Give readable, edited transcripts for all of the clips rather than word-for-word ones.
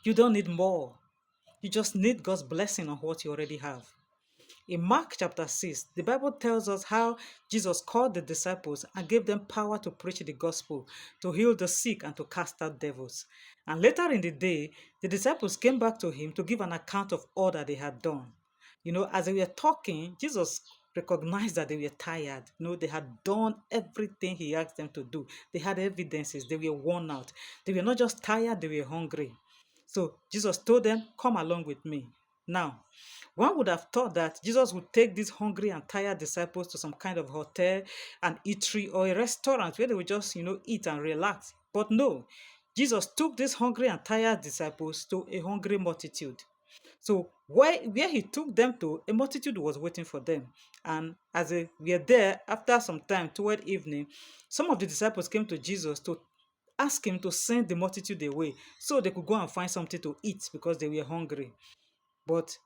You don't need more. You just need God's blessing on what you already have. In Mark chapter 6, the Bible tells us how Jesus called the disciples and gave them power to preach the gospel, to heal the sick, and to cast out devils. And later in the day, the disciples came back to him to give an account of all that they had done. As they were talking, Jesus recognized that they were tired. They had done everything he asked them to do. They had evidences. They were worn out. They were not just tired, they were hungry. So Jesus told them, "Come along with me." Now, one would have thought that Jesus would take these hungry and tired disciples to some kind of hotel, an eatery, or a restaurant where they would just, eat and relax. But no, Jesus took these hungry and tired disciples to a hungry multitude. So where he took them to, a multitude was waiting for them. And as they were there, after some time, toward evening, some of the disciples came to Jesus to ask him to send the multitude away so they could go and find something to eat because they were hungry. But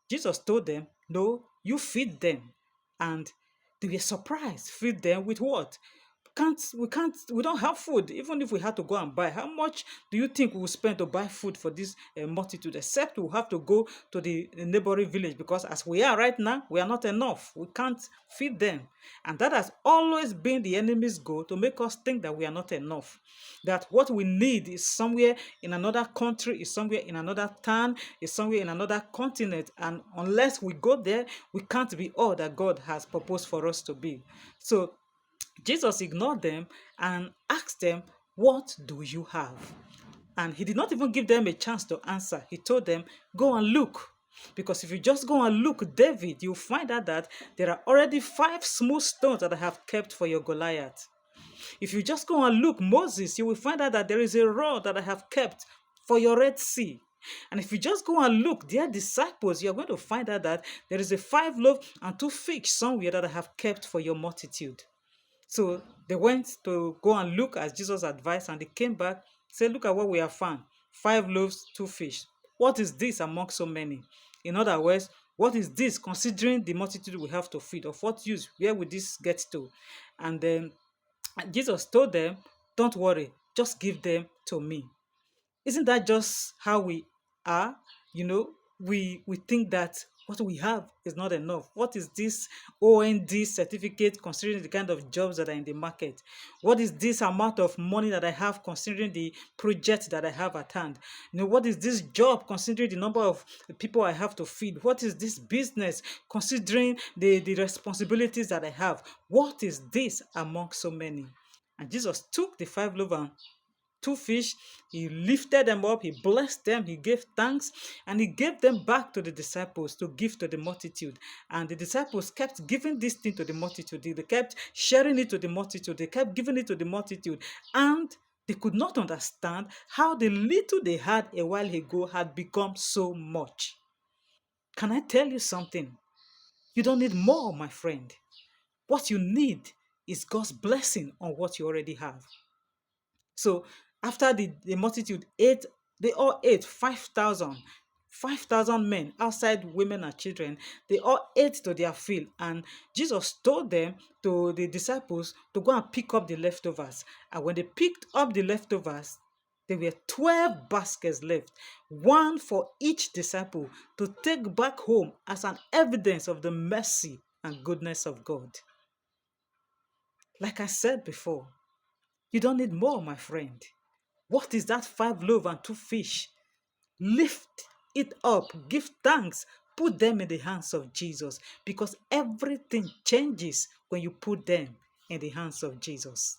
Jesus told them, "No, you feed them." And they were surprised. Feed them with what? We don't have food. Even if we had to go and buy, how much do you think we will spend to buy food for this multitude? Except we'll have to go to the neighboring village, because as we are right now, we are not enough. We can't feed them. And that has always been the enemy's goal, to make us think that we are not enough. That what we need is somewhere in another country, is somewhere in another town, is somewhere in another continent. And unless we go there, we can't be all that God has proposed for us to be. So Jesus ignored them and asked them, "What do you have?" And he did not even give them a chance to answer. He told them, "Go and look." Because if you just go and look, David, you'll find out that there are already 5 smooth stones that I have kept for your Goliath. If you just go and look, Moses, you will find out that there is a rod that I have kept for your Red Sea. And if you just go and look, dear disciples, you're going to find out that there is a 5 loaves and 2 fish somewhere that I have kept for your multitude. So they went to go and look as Jesus advised, and they came back, said, "Look at what we have found. 5 loaves, 2 fish. What is this among so many?" In other words, what is this considering the multitude we have to feed? Of what use? Where will this get to? And then Jesus told them, "Don't worry, just give them to me." Isn't that just how we are? We think that what we have is not enough. What is this OND certificate considering the kind of jobs that are in the market? What is this amount of money that I have considering the project that I have at hand? What is this job considering the number of people I have to feed? What is this business considering the responsibilities that I have? What is this among so many? And Jesus took the 5 loaves and 2 fish, he lifted them up, he blessed them, he gave thanks, and he gave them back to the disciples to give to the multitude. And the disciples kept giving this thing to the multitude. They kept sharing it to the multitude. They kept giving it to the multitude. And they could not understand how the little they had a while ago had become so much. Can I tell you something? You don't need more, my friend. What you need is God's blessing on what you already have. So after the multitude ate, they all ate 5,000 men, outside women and children. They all ate to their fill. And Jesus told them, to the disciples, to go and pick up the leftovers. And when they picked up the leftovers, there were 12 baskets left, one for each disciple, to take back home as an evidence of the mercy and goodness of God. Like I said before, you don't need more, my friend. What is that 5 loaves and 2 fish? Lift it up, give thanks, put them in the hands of Jesus, because everything changes when you put them in the hands of Jesus.